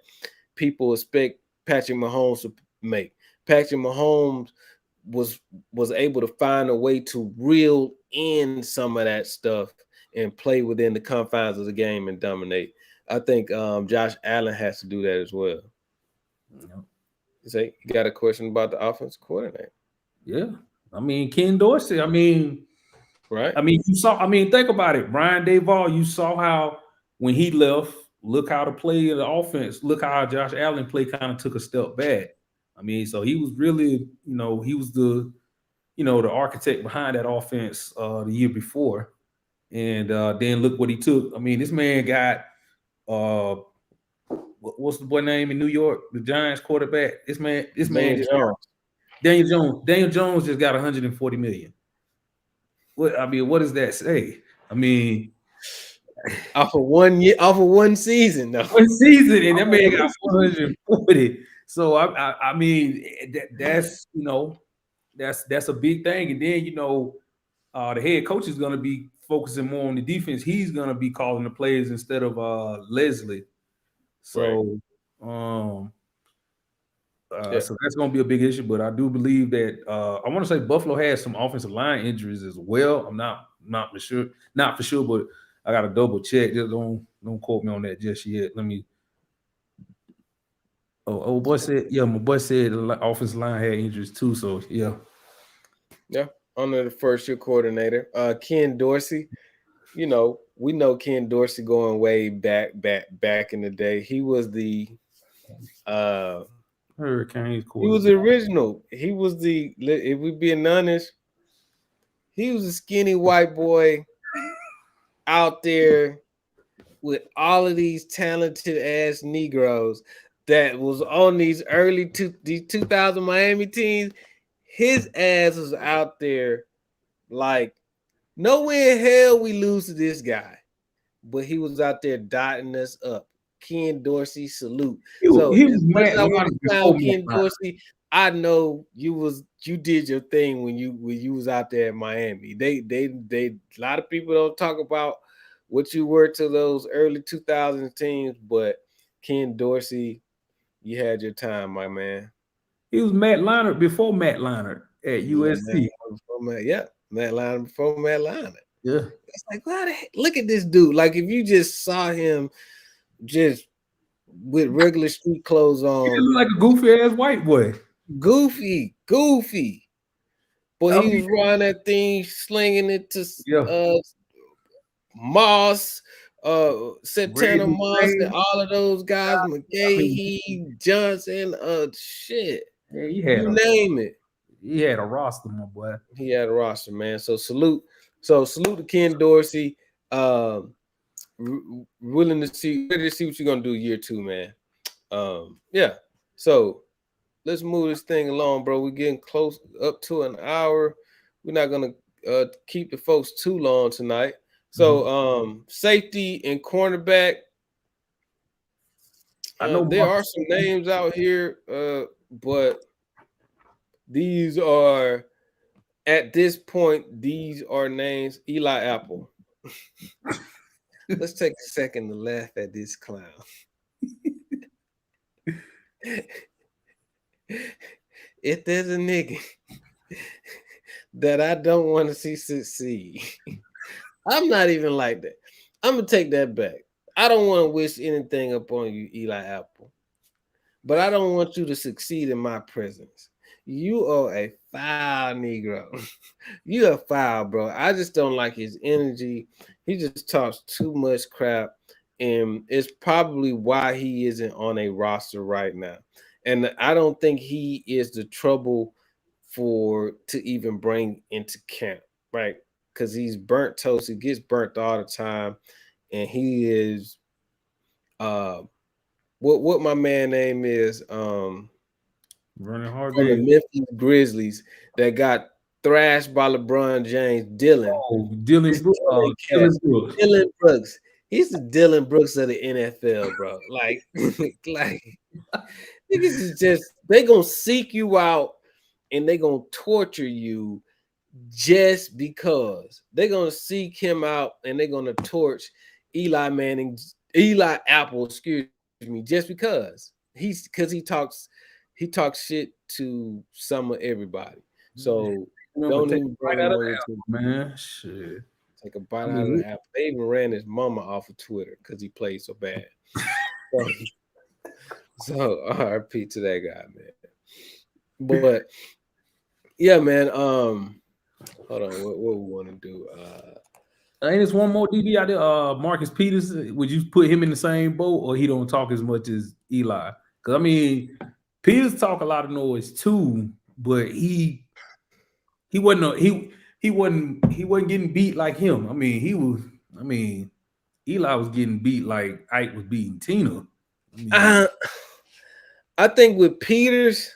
people expect Patrick Mahomes to make. Patrick Mahomes was able to find a way to reel in some of that stuff and play within the confines of the game and dominate. I think Josh Allen has to do that as well. Yep. You say you got a question about the offensive coordinator, Yeah. I mean, Ken Dorsey. right? You saw. I mean, think about it. Brian Daboll. You saw how when he left. Look how the play of the offense. Look how Josh Allen play kind of took a step back. I mean, so he was really, he was the architect behind that offense the year before, and then look what he took. I mean, this man got uh, what's the boy name in New York? The Giants quarterback. This man Daniel just got Jones. Daniel Jones. Daniel Jones just got 140 million. What does that say? I mean, Off of 1 year, off of one season, though. one season, and that man got 440. So I mean, that's a big thing. And then the head coach is going to be focusing more on the defense. He's going to be calling the plays instead of Leslie. Right. So um, Yeah. so that's going to be a big issue. But I do believe that I want to say Buffalo has some offensive line injuries as well. I'm not for sure, but I got to double check. Just don't quote me on that just yet. Let me. Oh, boy said, yeah, my boy said the offensive line had injuries too. So yeah, Yeah. Under the first year coordinator, Ken Dorsey. We know Ken Dorsey going way back in the day. Uh Hurricanes he was the quarterback. original. If we being honest, he was a skinny white boy out there with all of these talented ass Negroes that was on these 2000 Miami teams. His ass was out there like, nowhere in hell we lose to this guy, but he was out there dotting us up. Ken Dorsey, salute. So He as was much as Matt I want Leinart to before clown Matt Ken Leinart. Dorsey, I know you did your thing when you was out there in Miami. They a lot of people don't talk about what you were to those early 2000s teams, but Ken Dorsey, you had your time, my man. He was Matt Leinart before Matt Leinart at Yeah, Matt USC. Leinart before Matt. Yeah, Matt Leinart before Matt Leinart. Yeah, It's like, why the heck? Look at this dude. Like, if you just saw him just with regular street clothes he on, looked like a goofy ass white boy. goofy. But I he mean, was riding that thing, slinging it to yeah, Moss, Santana Reggie Moss, and Wayne. all of those guys, I mean, McGahee, Johnson, shit. yeah, You name it. he had a roster, my boy. He had a roster, man. So salute to Ken Dorsey. Um, willing to see, ready to see what you're gonna do year two, man. Yeah. So let's move this thing along, bro. We're getting close up to an hour. We're not gonna keep the folks too long tonight. So safety and cornerback. I know There are Marcus. some names out here, but these are at this point, these are names. Eli Apple. Let's take a second to laugh at this clown. If there's a nigga that I don't want to see succeed, I'm not even like that. I'm gonna take that back. I don't want to wish anything upon you, Eli Apple. but I don't want you to succeed in my presence. You are a foul Negro. You a foul, bro. I just don't like his energy. He just talks too much crap, and it's probably why he isn't on a roster right now. And I don't think he is the trouble for to even bring into camp, right? Because he's burnt toast. He gets burnt all the time, and he is what my man name is Running from the Hargrave. Memphis Grizzlies that got thrashed by LeBron James, Dylan. Oh, Dylan This Brooks. Dylan Dylan Cats. Brooks. Dylan Brooks. He's the Dylan Brooks of the NFL, bro. Like, like niggas is just they gonna seek you out and they gonna torture you just because they're gonna seek him out and they're gonna torch Eli Manning, Eli Apple, excuse me, just because he talks shit to some of everybody. So Remember, don't take even a bring bite out him of over the to apple, man. Shit. take a bite I out of mean, the apple. They even ran his mama off of Twitter because he played so bad. So, so RP to that guy, man. But yeah, man. Hold on, what we want to do? ain't this one more DB out there? Marcus Peters. Would you put him in the same boat, or he don't talk as much as Eli? Because I mean, Peters talk a lot of noise too, but he wasn't he wasn't getting beat like him. I mean, he was. I mean, Eli was getting beat like Ike was beating Tina. I mean, Uh, I think with Peters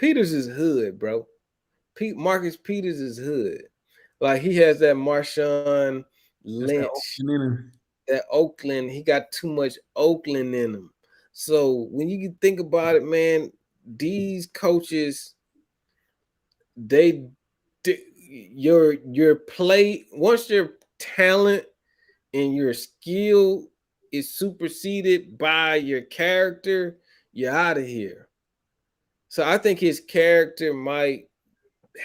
is hood, bro. Marcus Peters is hood. Like he has that Marshawn that's that Lynch, opening in. that Oakland. He got too much Oakland in him. So when you think about it, man, these coaches, they your play once your talent and your skill is superseded by your character, you're out of here. So I think his character might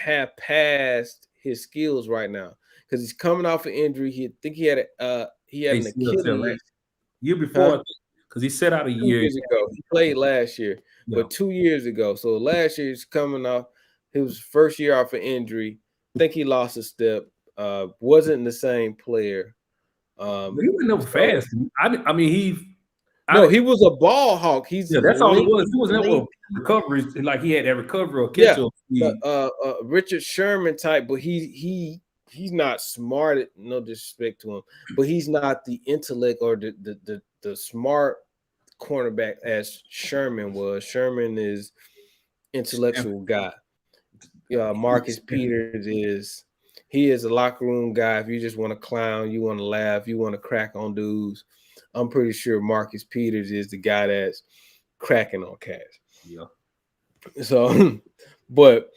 have passed his skills right now because he's coming off an injury. He had an ACL tear last Achilles, year huh? before, because he set out a 2 year. years ago. He played last year, Yeah, but 2 years ago. So last year he's coming off his first year off an injury. I think he lost a step. Wasn't the same player. but he went up So fast. I mean, no, I he was a ball hawk. He's yeah, that's all it was. lengthy, He was never lengthy. recovery. Like he had that recovery or catch Yeah, up the speed. Richard Sherman type, but he's not smart. No disrespect to him, but he's not the intellect or the smart cornerback as Sherman was. Sherman is intellectual guy. Marcus Peters is a locker room guy. If you just want to clown, you want to laugh, you want to crack on dudes, I'm pretty sure Marcus Peters is the guy that's cracking on cats. Yeah. So, but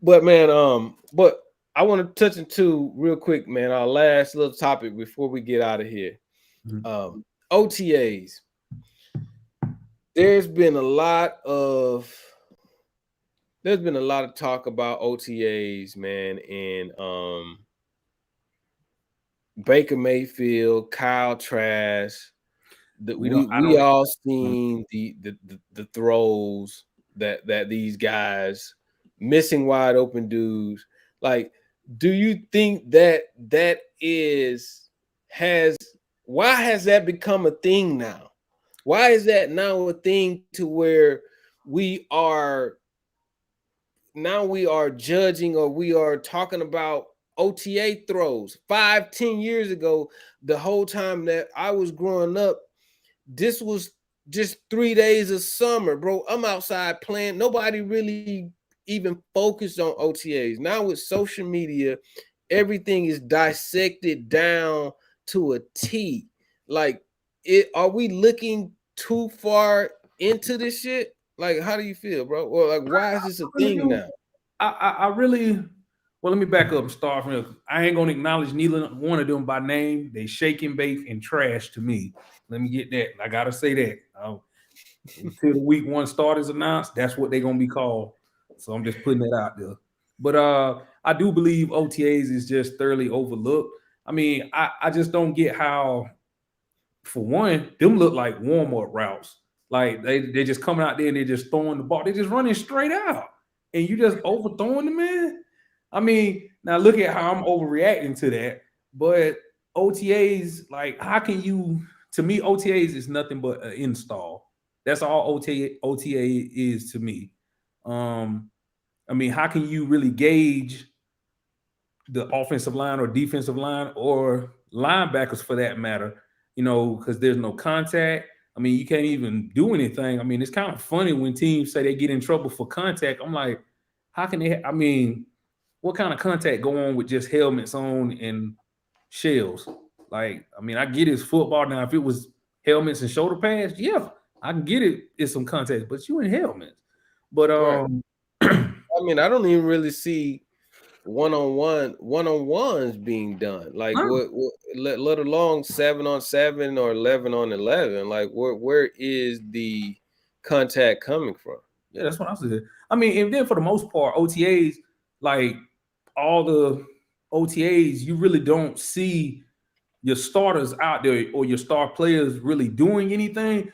but I want to touch into real quick, man. Our last little topic before we get out of here. OTAs. There's been a lot of talk about OTAs, man, and Baker Mayfield, Kyle Trask. That I we don't. all seen the throws that these guys missing wide open dudes. Like, do you think that is has why has that become a thing now? Why is that now a thing to where we are judging or we are talking about OTA throws 5-10 years ago? The whole time that I was growing up, this was just 3 days of summer, bro. I'm outside playing. Nobody really even focused on OTAs. Now with social media, everything is dissected down to a T. Like, are we looking too far into this shit? Like, how do you feel, bro? Or like, why is this a thing now? I really. Well, let me back up and start from here. I ain't gonna acknowledge neither one of them by name. They shake and bake and trash to me. Let me get that. I gotta say that. Until the week one start is announced, that's what they're gonna be called. So I'm just putting that out there. But I do believe OTAs is just thoroughly overlooked. I mean, I just don't get how, for one, them look like warm-up routes. Like they just coming out there and they just throwing the ball. They just running straight out, and you just overthrowing the man. I mean, now look at how I'm overreacting to that. But OTAs, like, how can you? To me, OTAs is nothing but an install. That's all OTA is to me. Um, I mean, how can you really gauge the offensive line or defensive line or linebackers for that matter? You know, because there's no contact. I mean, you can't even do anything. I mean, it's kind of funny when teams say they get in trouble for contact. I'm like, how can they? I mean, what kind of contact go on with just helmets on and shells? Like, I mean, I get it's football now. If it was helmets and shoulder pads, yeah, I can get it. It's some contact, but you in helmets. But Right. I mean, I don't even really see one-on-ones being done. Like what let alone 7-on-7 or 11-on-11. Like where is the contact coming from? yeah, that's what I said. I mean, and then for the most part, OTAs, like all the OTAs, you really don't see your starters out there or your star players really doing anything,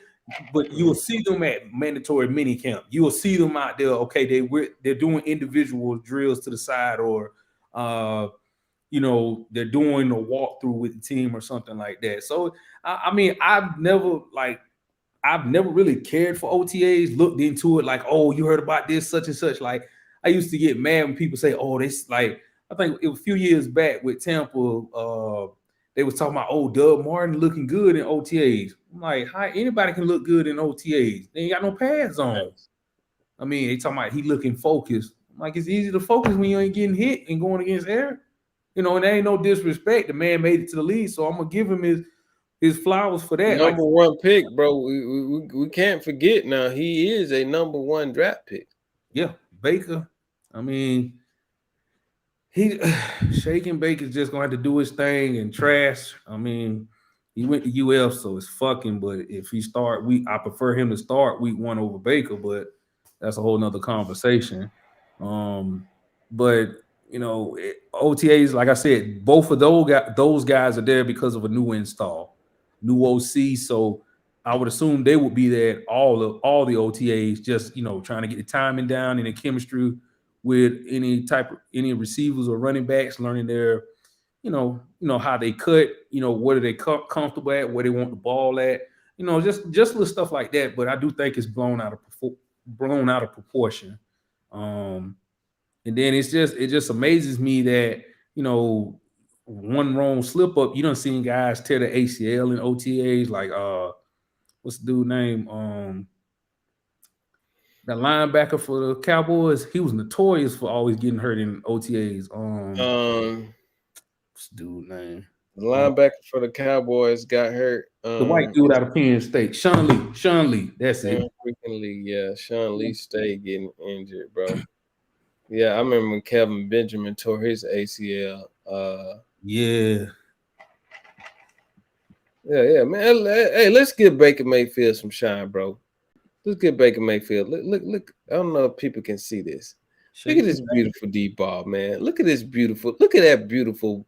but you will see them at mandatory mini camp. You will see them out there. Okay, they're doing individual drills to the side, or uh, you know, they're doing a walkthrough with the team or something like that. So I mean, I've never really cared for OTAs, looked into it like, oh, you heard about this, such and such. Like, I used to get mad when people say, oh, this, like, I think it was a few years back with Tampa, they was talking about, oh, Doug Martin looking good in OTAs. I'm like, how anybody can look good in OTAs? They ain't got no pads on. I mean, they talking about he looking focused. I'm like, it's easy to focus when you ain't getting hit and going against air. You know, and there ain't no disrespect. The man made it to the league, so I'm gonna give him his flowers for that. Like, Number one pick, bro. We can't forget now. He is a number one draft pick. yeah, Baker. I mean, he Shaking Baker's just gonna have to do his thing and trash. I mean, he went to UF, so it's fucking. But if he start week, I prefer him to start week one over Baker. But that's a whole nother conversation. Um, but you know, OTAs, like I said, both of those guys are there because of a new install, new OC. So I would assume they would be there at all the OTAs, just trying to get the timing down and the chemistry with any receivers or running backs, learning their how they cut, what are they comfortable at, where they want the ball at, just little stuff like that. But I do think it's blown out of proportion. Um, and then it just amazes me that one wrong slip up, you don't seen guys tear the ACL in OTAs, like what's the dude name? That linebacker for the Cowboys, he was notorious for always getting hurt in OTAs. What's the dude name? The linebacker for the Cowboys got hurt. The white dude out of Penn State, Sean Lee. That's it. Frequently, yeah. Sean Lee stayed getting injured, bro. Yeah, I remember when Kevin Benjamin tore his ACL. Yeah, man. Hey, let's give Baker Mayfield some shine, bro. Let's get Baker Mayfield. Look. I don't know if people can see this. Look at this beautiful deep ball, man. Look at this beautiful. Look at that beautiful.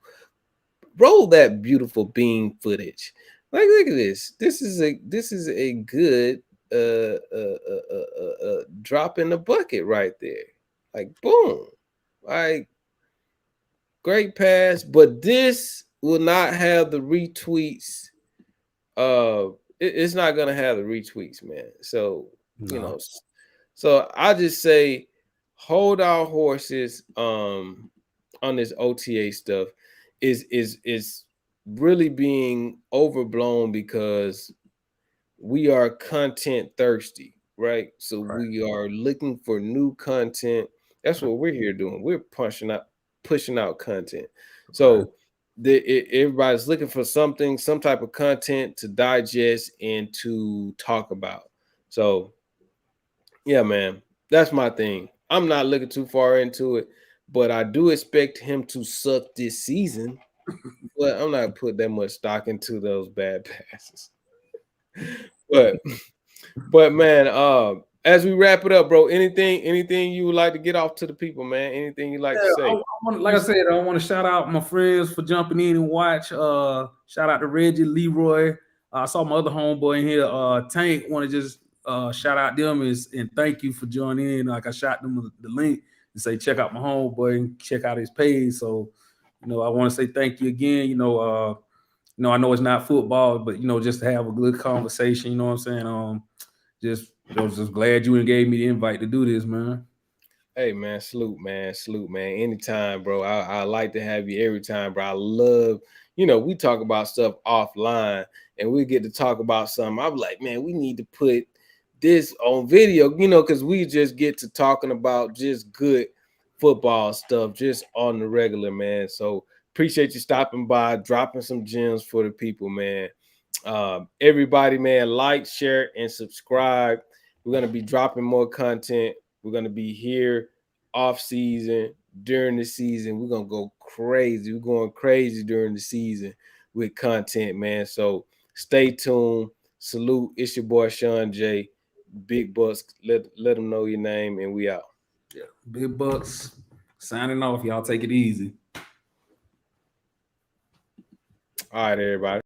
Roll that beautiful beam footage. Like, look at this. This is a good drop in the bucket right there. Like, boom. Like, great pass, but this will not have the retweets. It's not gonna have the retweets, man. So so I just say hold our horses on this OTA stuff is really being overblown because we are content thirsty, right? So we are looking for new content. That's what we're here doing. We're pushing out content. So everybody's looking for some type of content to digest and to talk about. So yeah, man, that's my thing. I'm not looking too far into it, but I do expect him to suck this season. But I'm not putting that much stock into those bad passes. But man, as we wrap it up, bro, anything you would like to get off to the people, man? Anything you like to say? Like I said, I want to shout out my friends for jumping in and watch. Shout out to Reggie, Leroy. I saw my other homeboy in here, Tank. Want to just shout out them and thank you for joining in. Like I shot them the link and say check out my homeboy and check out his page. So, I want to say thank you again. I know it's not football, but just to have a good conversation. You know what I'm saying? Just I was just glad you gave me the invite to do this, man. Hey man, salute man. Anytime, bro. I like to have you every time, bro. I love, we talk about stuff offline and we get to talk about something. I'm like, man, we need to put this on video, because we just get to talking about just good football stuff just on the regular, man. So appreciate you stopping by, dropping some gems for the people, man. Everybody, man, like, share, and subscribe. We're gonna be dropping more content. We're gonna be here off season, during the season. We're gonna go crazy. We're going crazy during the season with content, man. So stay tuned. Salute. It's your boy Sean J. Big Bucks. Let them know your name, and we out. Yeah, Big Bucks signing off. Y'all take it easy. All right, everybody.